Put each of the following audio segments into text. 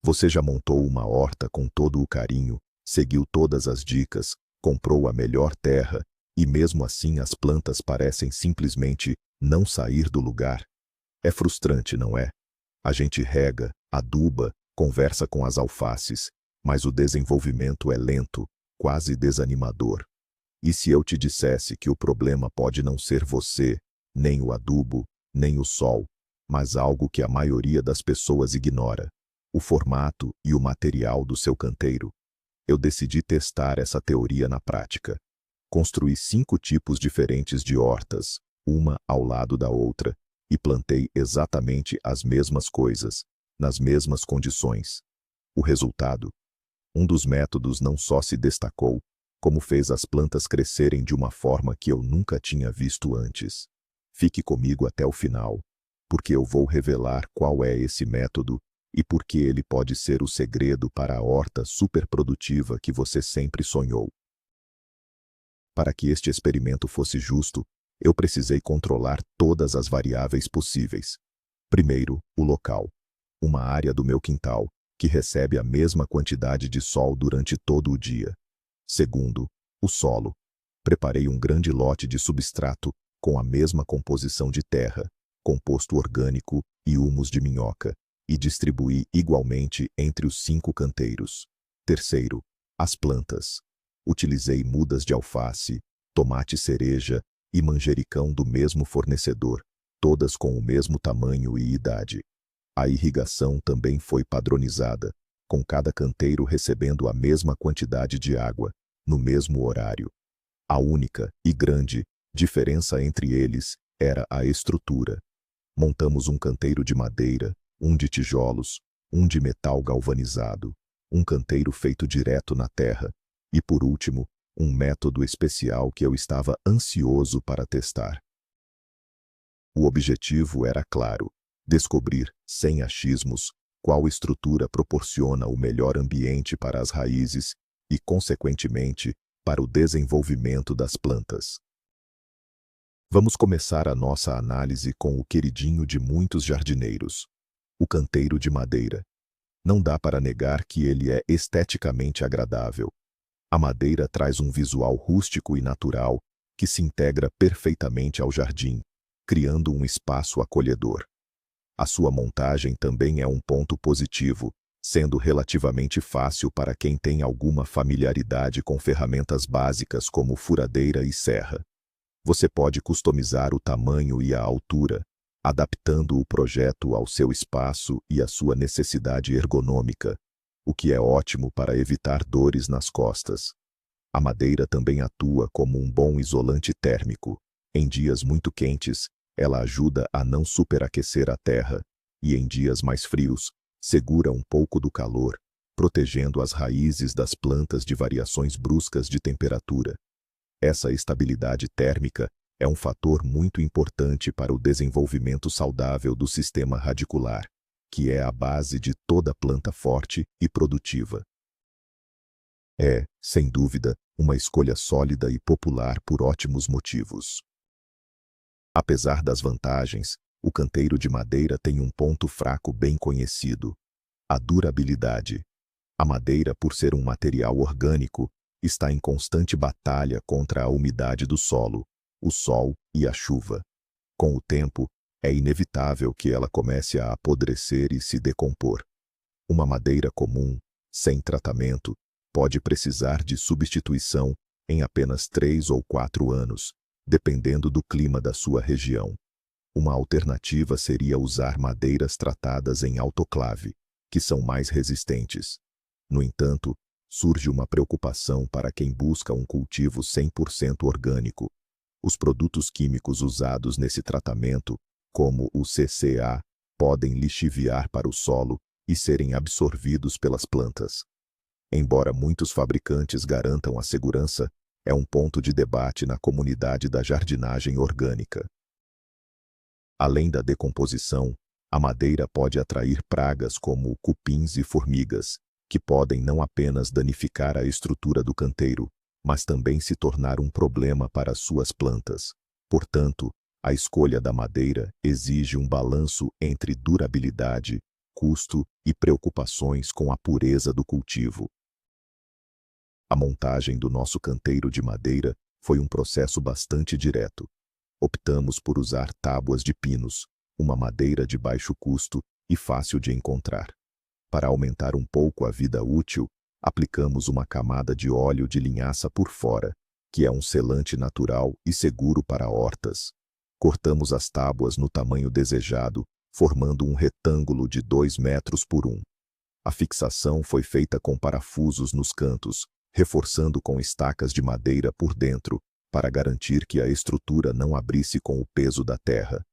Você já montou uma horta com todo o carinho, seguiu todas as dicas, comprou a melhor terra, e mesmo assim as plantas parecem simplesmente não sair do lugar? É frustrante, não é? A gente rega, aduba, conversa com as alfaces, mas o desenvolvimento é lento, quase desanimador. E se eu te dissesse que o problema pode não ser você, nem o adubo, nem o sol, mas algo que a maioria das pessoas ignora: o formato e o material do seu canteiro? Eu decidi testar essa teoria na prática. Construí 5 tipos diferentes de hortas, uma ao lado da outra, e plantei exatamente as mesmas coisas, nas mesmas condições. O resultado? Um dos métodos não só se destacou, como fez as plantas crescerem de uma forma que eu nunca tinha visto antes. Fique comigo até o final, porque eu vou revelar qual é esse método e por que ele pode ser o segredo para a horta superprodutiva que você sempre sonhou. Para que este experimento fosse justo, eu precisei controlar todas as variáveis possíveis. Primeiro, o local. Uma área do meu quintal, que recebe a mesma quantidade de sol durante todo o dia. Segundo, o solo. Preparei um grande lote de substrato com a mesma composição de terra, composto orgânico e humus de minhoca, e distribuí igualmente entre os 5 canteiros. Terceiro, as plantas. Utilizei mudas de alface, tomate cereja e manjericão do mesmo fornecedor, todas com o mesmo tamanho e idade. A irrigação também foi padronizada, com cada canteiro recebendo a mesma quantidade de água, no mesmo horário. A única, e grande, diferença entre eles era a estrutura. Montamos um canteiro de madeira, um de tijolos, um de metal galvanizado, um canteiro feito direto na terra, e por último, um método especial que eu estava ansioso para testar. O objetivo era claro: descobrir, sem achismos, qual estrutura proporciona o melhor ambiente para as raízes e, consequentemente, para o desenvolvimento das plantas. Vamos começar a nossa análise com o queridinho de muitos jardineiros: o canteiro de madeira. Não dá para negar que ele é esteticamente agradável. A madeira traz um visual rústico e natural que se integra perfeitamente ao jardim, criando um espaço acolhedor. A sua montagem também é um ponto positivo, sendo relativamente fácil para quem tem alguma familiaridade com ferramentas básicas como furadeira e serra. Você pode customizar o tamanho e a altura, adaptando o projeto ao seu espaço e à sua necessidade ergonômica, o que é ótimo para evitar dores nas costas. A madeira também atua como um bom isolante térmico. Em dias muito quentes, ela ajuda a não superaquecer a terra, e em dias mais frios, segura um pouco do calor, protegendo as raízes das plantas de variações bruscas de temperatura. Essa estabilidade térmica é um fator muito importante para o desenvolvimento saudável do sistema radicular, que é a base de toda planta forte e produtiva. É, sem dúvida, uma escolha sólida e popular por ótimos motivos. Apesar das vantagens, o canteiro de madeira tem um ponto fraco bem conhecido: a durabilidade. A madeira, por ser um material orgânico, está em constante batalha contra a umidade do solo, o sol e a chuva. Com o tempo, é inevitável que ela comece a apodrecer e se decompor. Uma madeira comum, sem tratamento, pode precisar de substituição em apenas 3 ou 4 anos, dependendo do clima da sua região. Uma alternativa seria usar madeiras tratadas em autoclave, que são mais resistentes. No entanto, surge uma preocupação para quem busca um cultivo 100% orgânico. Os produtos químicos usados nesse tratamento, como o CCA, podem lixiviar para o solo e serem absorvidos pelas plantas. Embora muitos fabricantes garantam a segurança, é um ponto de debate na comunidade da jardinagem orgânica. Além da decomposição, a madeira pode atrair pragas como cupins e formigas, que podem não apenas danificar a estrutura do canteiro, mas também se tornar um problema para as suas plantas. Portanto, a escolha da madeira exige um balanço entre durabilidade, custo e preocupações com a pureza do cultivo. A montagem do nosso canteiro de madeira foi um processo bastante direto. Optamos por usar tábuas de pinos, uma madeira de baixo custo e fácil de encontrar. Para aumentar um pouco a vida útil, aplicamos uma camada de óleo de linhaça por fora, que é um selante natural e seguro para hortas. Cortamos as tábuas no tamanho desejado, formando um retângulo de 2 metros por 1. A fixação foi feita com parafusos nos cantos, reforçando com estacas de madeira por dentro, para garantir que a estrutura não abrisse com o peso da terra.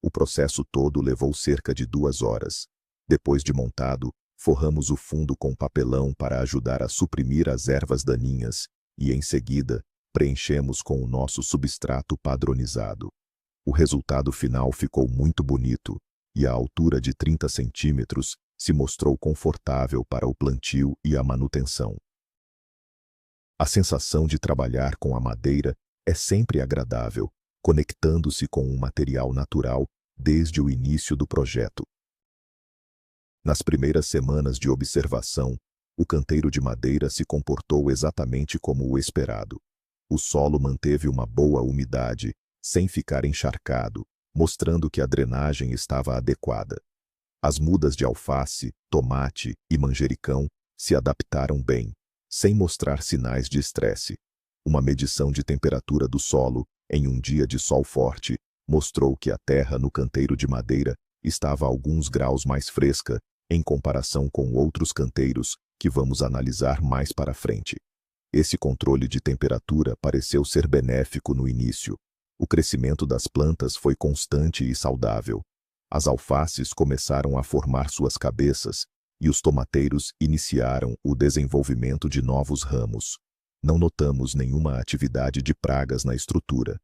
O processo todo levou cerca de 2 horas. Depois de montado, forramos o fundo com papelão para ajudar a suprimir as ervas daninhas e, em seguida, preenchemos com o nosso substrato padronizado. O resultado final ficou muito bonito e a altura de 30 centímetros se mostrou confortável para o plantio e a manutenção. A sensação de trabalhar com a madeira é sempre agradável, conectando-se com um material natural desde o início do projeto. Nas primeiras semanas de observação, o canteiro de madeira se comportou exatamente como o esperado. O solo manteve uma boa umidade, sem ficar encharcado, mostrando que a drenagem estava adequada. As mudas de alface, tomate e manjericão se adaptaram bem, sem mostrar sinais de estresse. Uma medição de temperatura do solo, em um dia de sol forte, mostrou que a terra no canteiro de madeira estava alguns graus mais fresca, em comparação com outros canteiros que vamos analisar mais para frente. Esse controle de temperatura pareceu ser benéfico no início. O crescimento das plantas foi constante e saudável. As alfaces começaram a formar suas cabeças e os tomateiros iniciaram o desenvolvimento de novos ramos. Não notamos nenhuma atividade de pragas na estrutura.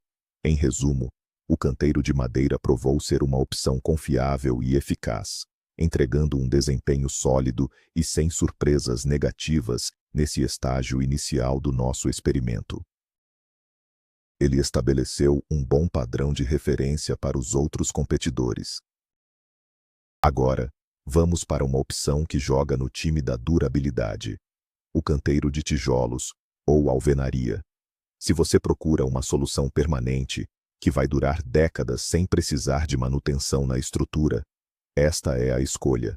Em resumo, o canteiro de madeira provou ser uma opção confiável e eficaz, entregando um desempenho sólido e sem surpresas negativas nesse estágio inicial do nosso experimento. Ele estabeleceu um bom padrão de referência para os outros competidores. Agora, vamos para uma opção que joga no time da durabilidade: o canteiro de tijolos, ou alvenaria. Se você procura uma solução permanente, que vai durar décadas sem precisar de manutenção na estrutura, esta é a escolha.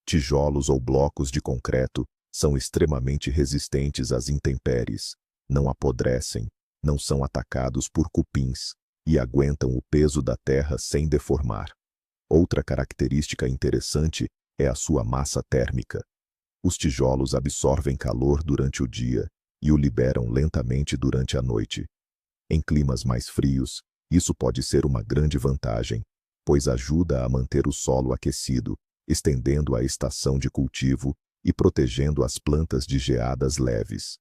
Tijolos ou blocos de concreto são extremamente resistentes às intempéries, não apodrecem, não são atacados por cupins e aguentam o peso da terra sem deformar. Outra característica interessante é a sua massa térmica. Os tijolos absorvem calor durante o dia e o liberam lentamente durante a noite. Em climas mais frios, isso pode ser uma grande vantagem, pois ajuda a manter o solo aquecido, estendendo a estação de cultivo e protegendo as plantas de geadas leves.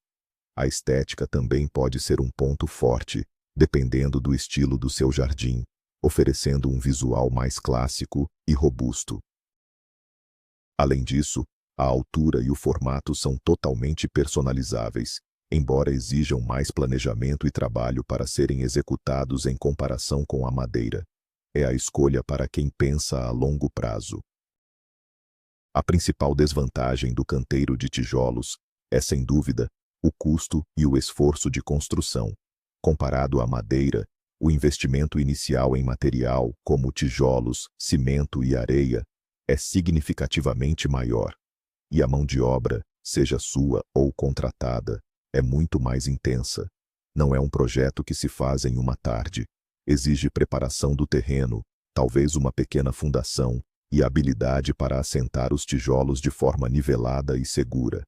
A estética também pode ser um ponto forte, dependendo do estilo do seu jardim, oferecendo um visual mais clássico e robusto. Além disso, a altura e o formato são totalmente personalizáveis, embora exijam mais planejamento e trabalho para serem executados em comparação com a madeira. É a escolha para quem pensa a longo prazo. A principal desvantagem do canteiro de tijolos é, sem dúvida, o custo e o esforço de construção. Comparado à madeira, o investimento inicial em material, como tijolos, cimento e areia, é significativamente maior. E a mão de obra, seja sua ou contratada, é muito mais intensa. Não é um projeto que se faz em uma tarde. Exige preparação do terreno, talvez uma pequena fundação, e habilidade para assentar os tijolos de forma nivelada e segura.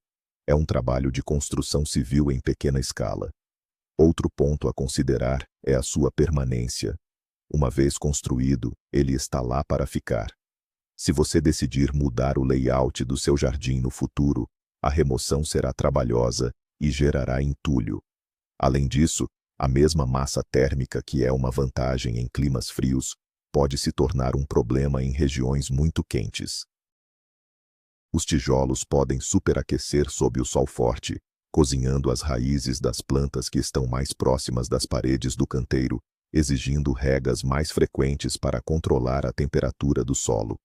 É um trabalho de construção civil em pequena escala. Outro ponto a considerar é a sua permanência. Uma vez construído, ele está lá para ficar. Se você decidir mudar o layout do seu jardim no futuro, a remoção será trabalhosa e gerará entulho. Além disso, a mesma massa térmica que é uma vantagem em climas frios, pode se tornar um problema em regiões muito quentes. Os tijolos podem superaquecer sob o sol forte, cozinhando as raízes das plantas que estão mais próximas das paredes do canteiro, exigindo regas mais frequentes para controlar a temperatura do solo.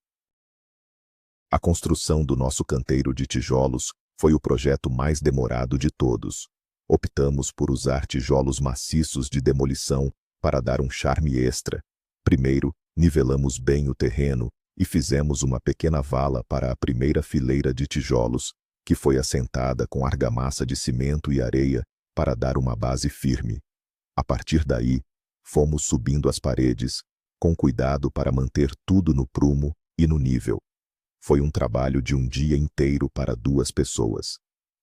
A construção do nosso canteiro de tijolos foi o projeto mais demorado de todos. Optamos por usar tijolos maciços de demolição para dar um charme extra. Primeiro, nivelamos bem o terreno e fizemos uma pequena vala para a primeira fileira de tijolos, que foi assentada com argamassa de cimento e areia para dar uma base firme. A partir daí, fomos subindo as paredes, com cuidado para manter tudo no prumo e no nível. Foi um trabalho de um dia inteiro para 2 pessoas.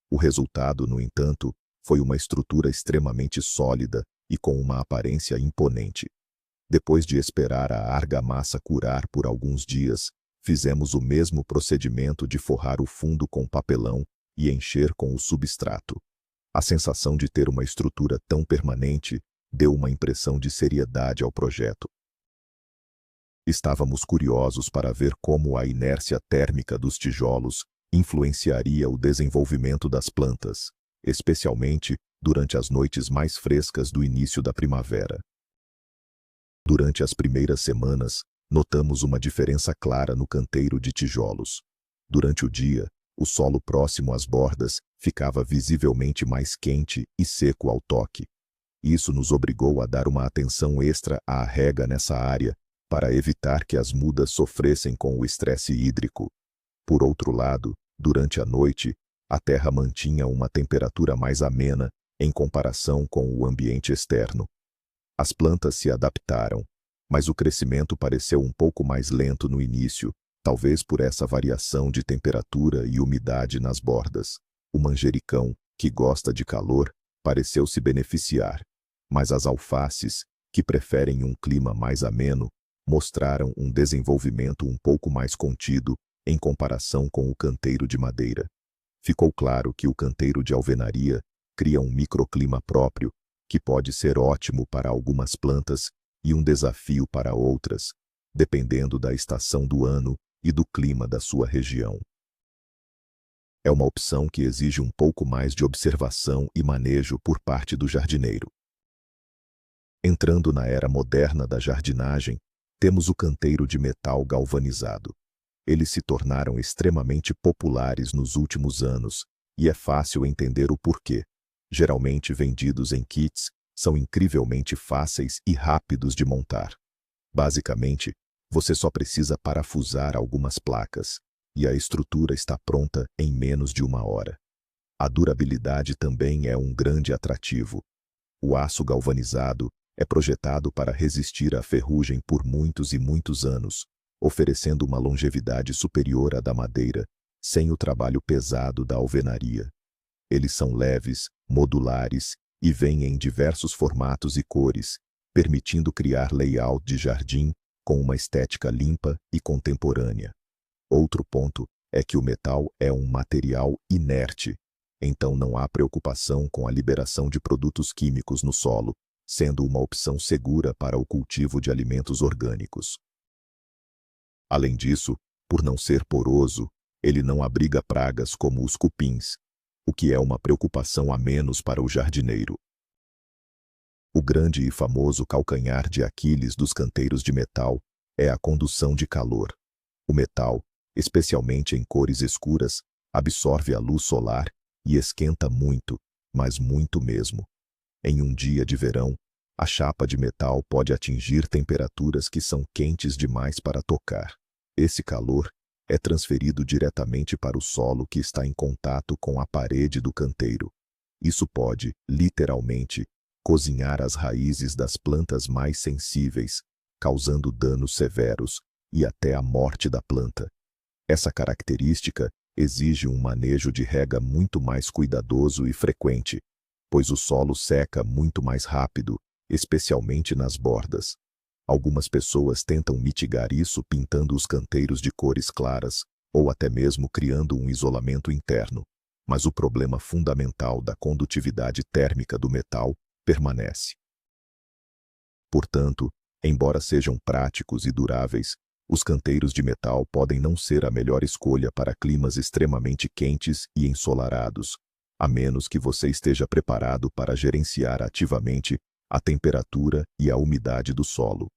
O resultado, no entanto, foi uma estrutura extremamente sólida e com uma aparência imponente. Depois de esperar a argamassa curar por alguns dias, fizemos o mesmo procedimento de forrar o fundo com papelão e encher com o substrato. A sensação de ter uma estrutura tão permanente deu uma impressão de seriedade ao projeto. Estávamos curiosos para ver como a inércia térmica dos tijolos influenciaria o desenvolvimento das plantas, especialmente durante as noites mais frescas do início da primavera. Durante as primeiras semanas, notamos uma diferença clara no canteiro de tijolos. Durante o dia, o solo próximo às bordas ficava visivelmente mais quente e seco ao toque. Isso nos obrigou a dar uma atenção extra à rega nessa área, para evitar que as mudas sofressem com o estresse hídrico. Por outro lado, durante a noite, a terra mantinha uma temperatura mais amena em comparação com o ambiente externo. As plantas se adaptaram, mas o crescimento pareceu um pouco mais lento no início, talvez por essa variação de temperatura e umidade nas bordas. O manjericão, que gosta de calor, pareceu se beneficiar, mas as alfaces, que preferem um clima mais ameno, mostraram um desenvolvimento um pouco mais contido em comparação com o canteiro de madeira. Ficou claro que o canteiro de alvenaria cria um microclima próprio, que pode ser ótimo para algumas plantas e um desafio para outras, dependendo da estação do ano e do clima da sua região. É uma opção que exige um pouco mais de observação e manejo por parte do jardineiro. Entrando na era moderna da jardinagem, temos o canteiro de metal galvanizado. Eles se tornaram extremamente populares nos últimos anos, e é fácil entender o porquê. Geralmente vendidos em kits, são incrivelmente fáceis e rápidos de montar. Basicamente, você só precisa parafusar algumas placas, e a estrutura está pronta em menos de 1 hora. A durabilidade também é um grande atrativo. O aço galvanizado é projetado para resistir à ferrugem por muitos e muitos anos, oferecendo uma longevidade superior à da madeira, sem o trabalho pesado da alvenaria. Eles são leves, modulares e vêm em diversos formatos e cores, permitindo criar layout de jardim com uma estética limpa e contemporânea. Outro ponto é que o metal é um material inerte, então não há preocupação com a liberação de produtos químicos no solo, sendo uma opção segura para o cultivo de alimentos orgânicos. Além disso, por não ser poroso, ele não abriga pragas como os cupins, o que é uma preocupação a menos para o jardineiro. O grande e famoso calcanhar de Aquiles dos canteiros de metal é a condução de calor. O metal, especialmente em cores escuras, absorve a luz solar e esquenta muito, mas muito mesmo. Em um dia de verão, a chapa de metal pode atingir temperaturas que são quentes demais para tocar. Esse calor é transferido diretamente para o solo que está em contato com a parede do canteiro. Isso pode, literalmente, cozinhar as raízes das plantas mais sensíveis, causando danos severos e até a morte da planta. Essa característica exige um manejo de rega muito mais cuidadoso e frequente, pois o solo seca muito mais rápido, especialmente nas bordas. Algumas pessoas tentam mitigar isso pintando os canteiros de cores claras, ou até mesmo criando um isolamento interno, mas o problema fundamental da condutividade térmica do metal permanece. Portanto, embora sejam práticos e duráveis, os canteiros de metal podem não ser a melhor escolha para climas extremamente quentes e ensolarados, a menos que você esteja preparado para gerenciar ativamente a temperatura e a umidade do solo.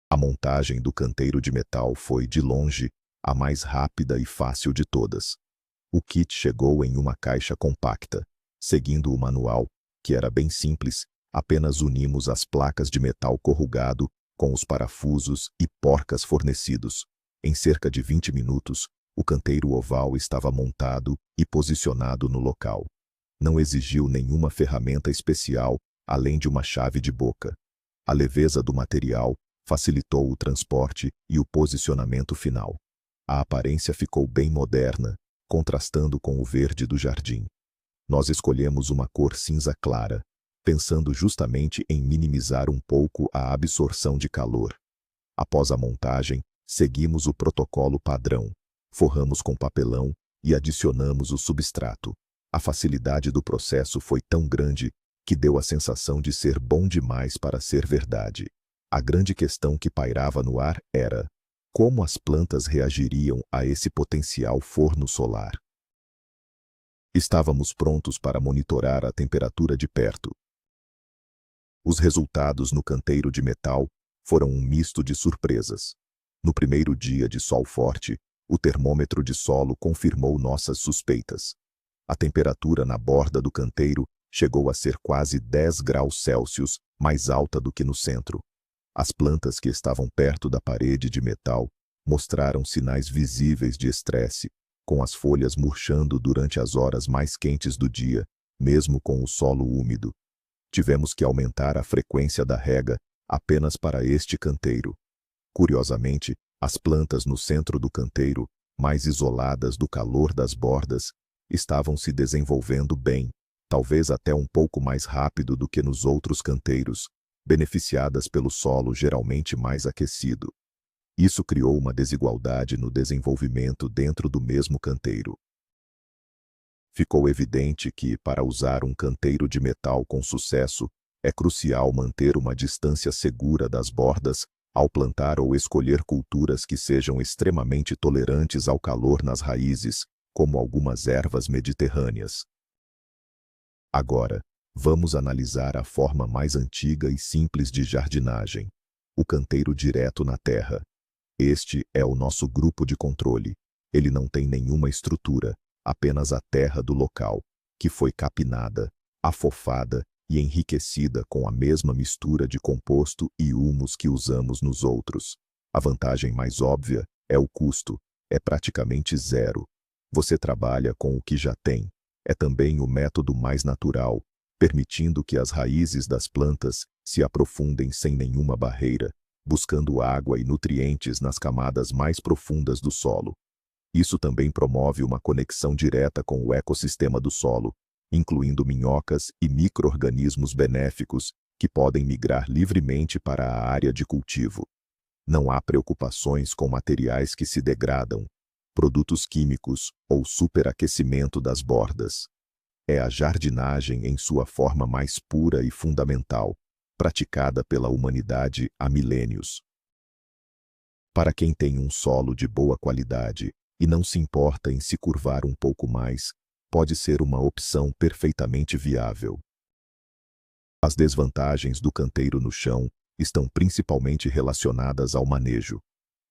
A montagem do canteiro de metal foi, de longe, a mais rápida e fácil de todas. O kit chegou em uma caixa compacta. Seguindo o manual, que era bem simples, apenas unimos as placas de metal corrugado com os parafusos e porcas fornecidos. Em cerca de 20 minutos, o canteiro oval estava montado e posicionado no local. Não exigiu nenhuma ferramenta especial, além de uma chave de boca. A leveza do material facilitou o transporte e o posicionamento final. A aparência ficou bem moderna, contrastando com o verde do jardim. Nós escolhemos uma cor cinza clara, pensando justamente em minimizar um pouco a absorção de calor. Após a montagem, seguimos o protocolo padrão. Forramos com papelão e adicionamos o substrato. A facilidade do processo foi tão grande que deu a sensação de ser bom demais para ser verdade. A grande questão que pairava no ar era: como as plantas reagiriam a esse potencial forno solar? Estávamos prontos para monitorar a temperatura de perto. Os resultados no canteiro de metal foram um misto de surpresas. No primeiro dia de sol forte, o termômetro de solo confirmou nossas suspeitas. A temperatura na borda do canteiro chegou a ser quase 10 graus Celsius mais alta do que no centro. As plantas que estavam perto da parede de metal mostraram sinais visíveis de estresse, com as folhas murchando durante as horas mais quentes do dia, mesmo com o solo úmido. Tivemos que aumentar a frequência da rega apenas para este canteiro. Curiosamente, as plantas no centro do canteiro, mais isoladas do calor das bordas, estavam se desenvolvendo bem, talvez até um pouco mais rápido do que nos outros canteiros, beneficiadas pelo solo geralmente mais aquecido. Isso criou uma desigualdade no desenvolvimento dentro do mesmo canteiro. Ficou evidente que, para usar um canteiro de metal com sucesso, é crucial manter uma distância segura das bordas ao plantar ou escolher culturas que sejam extremamente tolerantes ao calor nas raízes, como algumas ervas mediterrâneas. Agora, vamos analisar a forma mais antiga e simples de jardinagem: o canteiro direto na terra. Este é o nosso grupo de controle. Ele não tem nenhuma estrutura, apenas a terra do local, que foi capinada, afofada e enriquecida com a mesma mistura de composto e humus que usamos nos outros. A vantagem mais óbvia é o custo. É praticamente zero. Você trabalha com o que já tem. É também o método mais natural, permitindo que as raízes das plantas se aprofundem sem nenhuma barreira, buscando água e nutrientes nas camadas mais profundas do solo. Isso também promove uma conexão direta com o ecossistema do solo, incluindo minhocas e micro-organismos benéficos que podem migrar livremente para a área de cultivo. Não há preocupações com materiais que se degradam, produtos químicos ou superaquecimento das bordas. É a jardinagem em sua forma mais pura e fundamental, praticada pela humanidade há milênios. Para quem tem um solo de boa qualidade e não se importa em se curvar um pouco mais, pode ser uma opção perfeitamente viável. As desvantagens do canteiro no chão estão principalmente relacionadas ao manejo.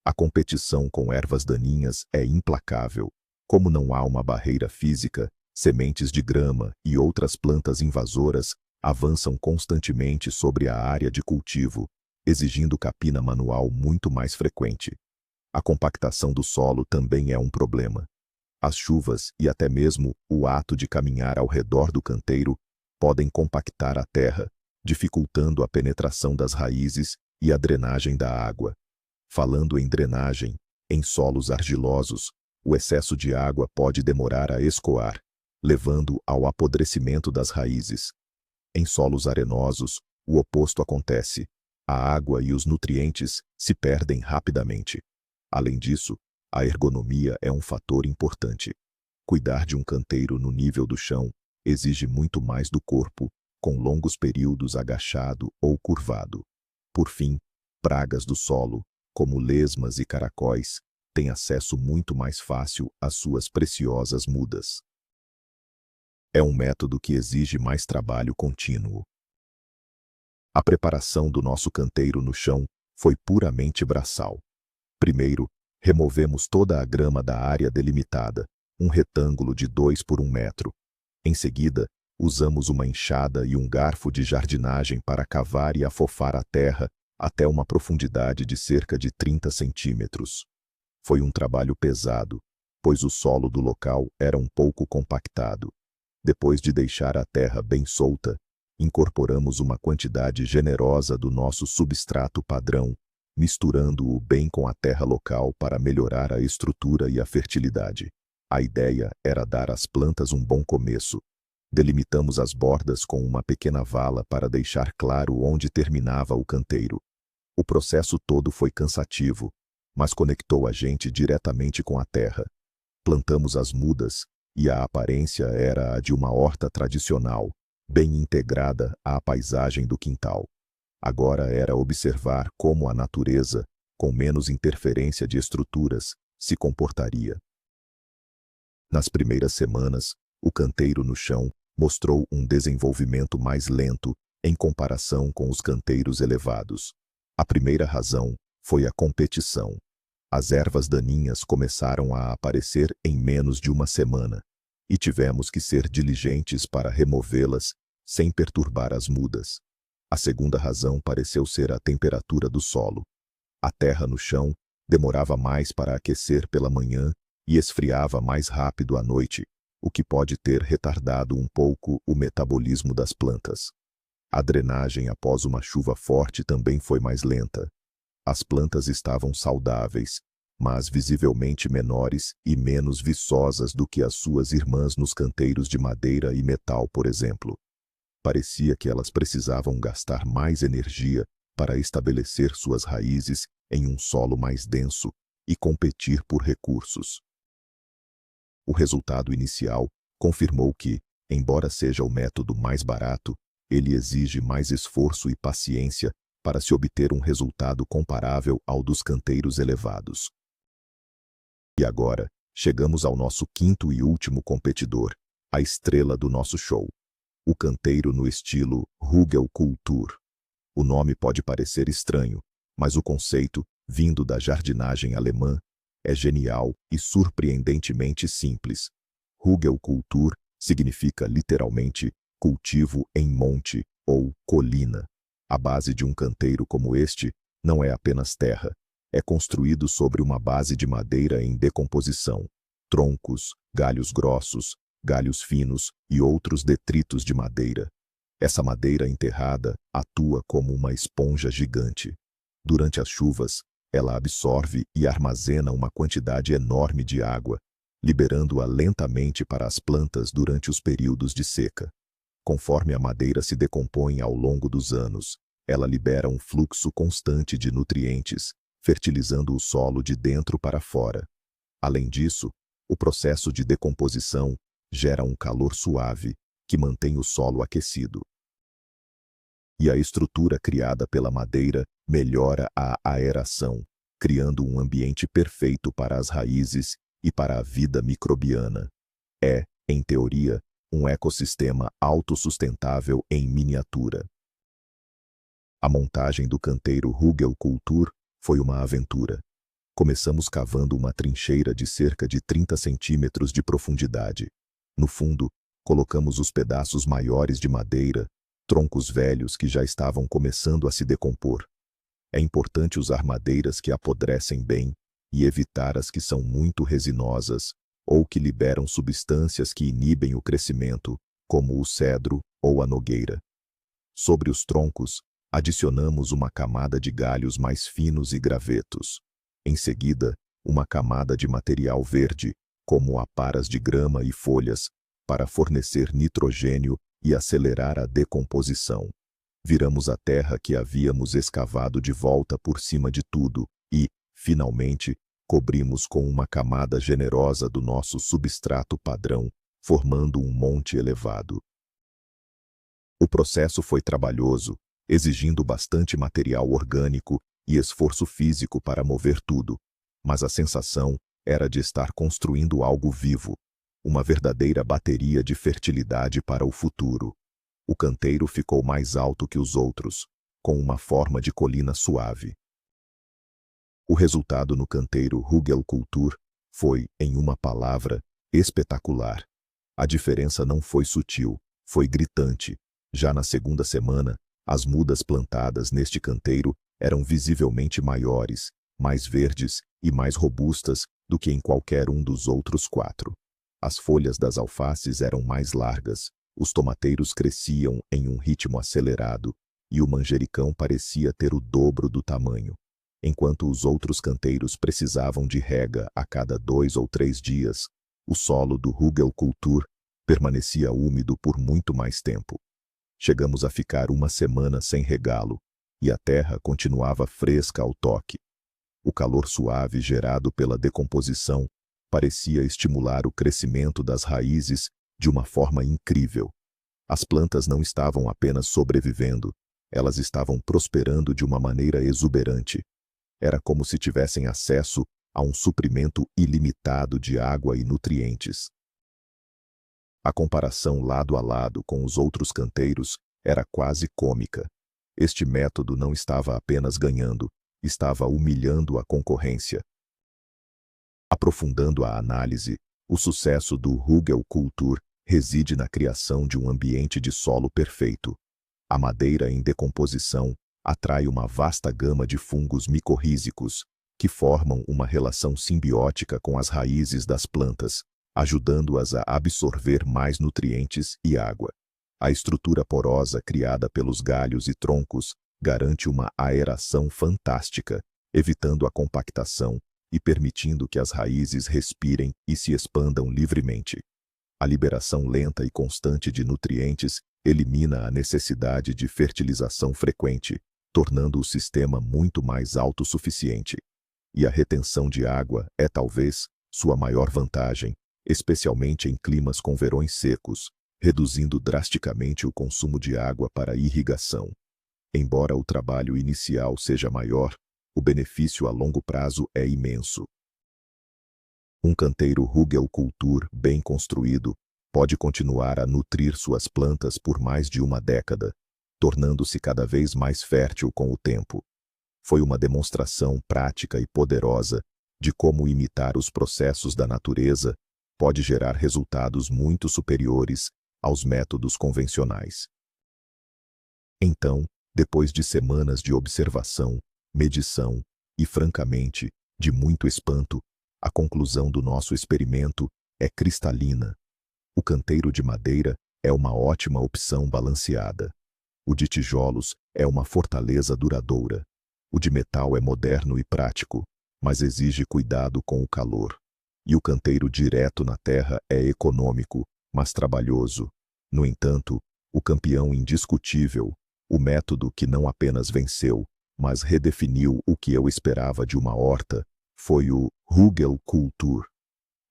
A competição com ervas daninhas é implacável. Como não há uma barreira física, sementes de grama e outras plantas invasoras avançam constantemente sobre a área de cultivo, exigindo capina manual muito mais frequente. A compactação do solo também é um problema. As chuvas e até mesmo o ato de caminhar ao redor do canteiro podem compactar a terra, dificultando a penetração das raízes e a drenagem da água. Falando em drenagem, em solos argilosos, o excesso de água pode demorar a escoar, levando ao apodrecimento das raízes. Em solos arenosos, o oposto acontece. A água e os nutrientes se perdem rapidamente. Além disso, a ergonomia é um fator importante. Cuidar de um canteiro no nível do chão exige muito mais do corpo, com longos períodos agachado ou curvado. Por fim, pragas do solo, como lesmas e caracóis, têm acesso muito mais fácil às suas preciosas mudas. É um método que exige mais trabalho contínuo. A preparação do nosso canteiro no chão foi puramente braçal. Primeiro, Removemos toda a grama da área delimitada, um retângulo de 2 por 1 metro. Em seguida, usamos uma enxada e um garfo de jardinagem para cavar e afofar a terra até uma profundidade de cerca de 30 centímetros. Foi um trabalho pesado, pois o solo do local era um pouco compactado. Depois de deixar a terra bem solta, incorporamos uma quantidade generosa do nosso substrato padrão, misturando-o bem com a terra local para melhorar a estrutura e a fertilidade. A ideia era dar às plantas um bom começo. Delimitamos as bordas com uma pequena vala para deixar claro onde terminava o canteiro. O processo todo foi cansativo, mas conectou a gente diretamente com a terra. Plantamos as mudas, e a aparência era a de uma horta tradicional, bem integrada à paisagem do quintal. Agora era observar como a natureza, com menos interferência de estruturas, se comportaria. Nas primeiras semanas, o canteiro no chão mostrou um desenvolvimento mais lento em comparação com os canteiros elevados. A primeira razão foi a competição. As ervas daninhas começaram a aparecer em menos de uma semana, e tivemos que ser diligentes para removê-las sem perturbar as mudas. A segunda razão pareceu ser a temperatura do solo. A terra no chão demorava mais para aquecer pela manhã e esfriava mais rápido à noite, o que pode ter retardado um pouco o metabolismo das plantas. A drenagem após uma chuva forte também foi mais lenta. As plantas estavam saudáveis, mas visivelmente menores e menos viçosas do que as suas irmãs nos canteiros de madeira e metal, por exemplo. Parecia que elas precisavam gastar mais energia para estabelecer suas raízes em um solo mais denso e competir por recursos. O resultado inicial confirmou que, embora seja o método mais barato, ele exige mais esforço e paciência para se obter um resultado comparável ao dos canteiros elevados. E agora, chegamos ao nosso quinto e último competidor, a estrela do nosso show. O canteiro no estilo Rugelkultur. O nome pode parecer estranho, mas o conceito, vindo da jardinagem alemã, é genial e surpreendentemente simples. Rugelkultur significa literalmente cultivo em monte ou colina. A base de um canteiro como este não é apenas terra, é construído sobre uma base de madeira em decomposição, troncos, galhos grossos, galhos finos e outros detritos de madeira. Essa madeira enterrada atua como uma esponja gigante. Durante as chuvas, ela absorve e armazena uma quantidade enorme de água, liberando-a lentamente para as plantas durante os períodos de seca. Conforme a madeira se decompõe ao longo dos anos, ela libera um fluxo constante de nutrientes, fertilizando o solo de dentro para fora. Além disso, o processo de decomposição gera um calor suave, que mantém o solo aquecido. E a estrutura criada pela madeira melhora a aeração, criando um ambiente perfeito para as raízes e para a vida microbiana. É, em teoria, um ecossistema autossustentável em miniatura. A montagem do canteiro Rugelkultur foi uma aventura. Começamos cavando uma trincheira de cerca de 30 centímetros de profundidade. No fundo, colocamos os pedaços maiores de madeira, troncos velhos que já estavam começando a se decompor. É importante usar madeiras que apodrecem bem e evitar as que são muito resinosas ou que liberam substâncias que inibem o crescimento, como o cedro ou a nogueira. Sobre os troncos, adicionamos uma camada de galhos mais finos e gravetos. Em seguida, uma camada de material verde, como aparas de grama e folhas, para fornecer nitrogênio e acelerar a decomposição. Viramos a terra que havíamos escavado de volta por cima de tudo e, finalmente, cobrimos com uma camada generosa do nosso substrato padrão, formando um monte elevado. O processo foi trabalhoso, exigindo bastante material orgânico e esforço físico para mover tudo, mas a sensação era de estar construindo algo vivo, uma verdadeira bateria de fertilidade para o futuro. O canteiro ficou mais alto que os outros, com uma forma de colina suave. O resultado no canteiro Rugelkultur foi, em uma palavra, espetacular. A diferença não foi sutil, foi gritante. Já na segunda semana, as mudas plantadas neste canteiro eram visivelmente maiores, mais verdes e mais robustas do que em qualquer um dos outros 4. As folhas das alfaces eram mais largas, os tomateiros cresciam em um ritmo acelerado e o manjericão parecia ter o dobro do tamanho. Enquanto os outros canteiros precisavam de rega a cada 2 ou 3 dias, o solo do Rugelkultur permanecia úmido por muito mais tempo. Chegamos a ficar uma semana sem regá-lo, e a terra continuava fresca ao toque. O calor suave gerado pela decomposição parecia estimular o crescimento das raízes de uma forma incrível. As plantas não estavam apenas sobrevivendo, elas estavam prosperando de uma maneira exuberante. Era como se tivessem acesso a um suprimento ilimitado de água e nutrientes. A comparação lado a lado com os outros canteiros era quase cômica. Este método não estava apenas ganhando, estava humilhando a concorrência. Aprofundando a análise, o sucesso do Rugelkultur reside na criação de um ambiente de solo perfeito. A madeira em decomposição atrai uma vasta gama de fungos micorrízicos, que formam uma relação simbiótica com as raízes das plantas, ajudando-as a absorver mais nutrientes e água. A estrutura porosa criada pelos galhos e troncos garante uma aeração fantástica, evitando a compactação e permitindo que as raízes respirem e se expandam livremente. A liberação lenta e constante de nutrientes elimina a necessidade de fertilização frequente, tornando o sistema muito mais autossuficiente. E a retenção de água é talvez sua maior vantagem, especialmente em climas com verões secos, reduzindo drasticamente o consumo de água para irrigação. Embora o trabalho inicial seja maior, o benefício a longo prazo é imenso. Um canteiro Rugelkultur bem construído pode continuar a nutrir suas plantas por mais de uma década, tornando-se cada vez mais fértil com o tempo. Foi uma demonstração prática e poderosa de como imitar os processos da natureza pode gerar resultados muito superiores aos métodos convencionais. Então, depois de semanas de observação, medição e, francamente, de muito espanto, a conclusão do nosso experimento é cristalina. O canteiro de madeira é uma ótima opção balanceada. O de tijolos é uma fortaleza duradoura. O de metal é moderno e prático, mas exige cuidado com o calor. E o canteiro direto na terra é econômico, mas trabalhoso. No entanto, o campeão indiscutível, o método que não apenas venceu, mas redefiniu o que eu esperava de uma horta, foi o Rugelkultur.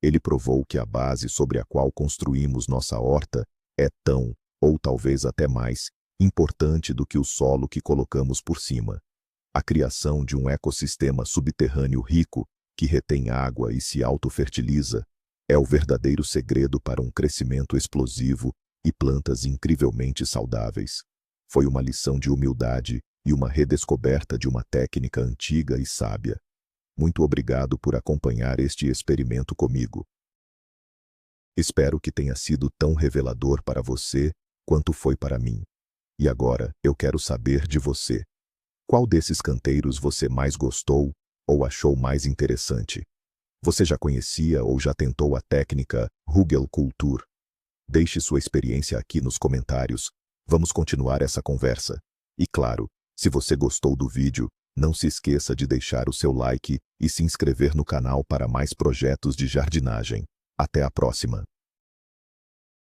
Ele provou que a base sobre a qual construímos nossa horta é tão, ou talvez até mais, importante do que o solo que colocamos por cima. A criação de um ecossistema subterrâneo rico, que retém água e se autofertiliza, é o verdadeiro segredo para um crescimento explosivo e plantas incrivelmente saudáveis. Foi uma lição de humildade e uma redescoberta de uma técnica antiga e sábia. Muito obrigado por acompanhar este experimento comigo. Espero que tenha sido tão revelador para você quanto foi para mim. E agora, eu quero saber de você. Qual desses canteiros você mais gostou ou achou mais interessante? Você já conhecia ou já tentou a técnica Rugelkultur? Deixe sua experiência aqui nos comentários. Vamos continuar essa conversa. E claro, se você gostou do vídeo, não se esqueça de deixar o seu like e se inscrever no canal para mais projetos de jardinagem. Até a próxima!